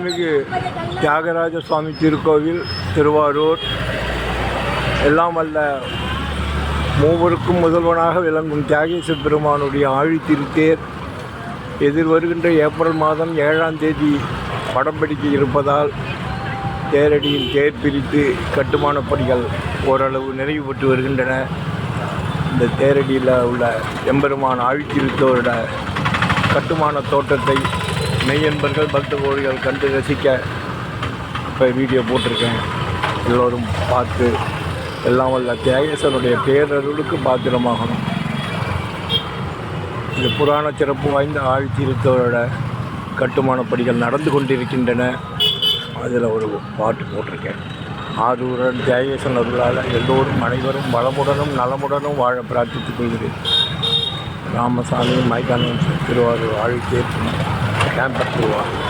இன்னைக்கு தியாகராஜ சுவாமி திருக்கோவில் திருவாரூர் எல்லாம் வல்ல மூவருக்கும் முதல்வனாக விளங்கும் தியாகேச பெருமானுடைய ஆழி திருத்தேர் எதிர்வருகின்ற ஏப்ரல் மாதம் 7ஆம் தேதி படம் பிடிக்க இருப்பதால் தேரடியில் தேர் பிரித்து கட்டுமான பணிகள் ஓரளவு நிறைவு பெற்று வருகின்றன. இந்த தேரடியில் உள்ள எம்பெருமான் ஆழி திருத்தோரோட கட்டுமான தோட்டத்தை மெய்யன்பர்கள் பக்த கோடிகள் கண்டு ரசிக்க இப்போ வீடியோ போட்டிருக்கேன். எல்லோரும் பார்த்து எல்லாம் வல்ல தியாகேசனுடைய பேரருளுக்கு பாத்திரமாகணும். இந்த புராண சிறப்பு வாய்ந்த ஆழி திருத்தோரோட கட்டுமான பணிகள் நடந்து கொண்டிருக்கின்றன. அதில் ஒரு பாட்டு போட்டிருக்கேன். ஆரூரன் தியாகேசன் அருளால் எல்லோரும் அனைவரும் வளமுடனும் நலமுடனும் வாழ பிரார்த்தித்துக் கொள்கிறேன். ராமசாமி மைகானம் திருவாரூர் ஆழி தேர் கேம்பஸ் திருவாரூர்.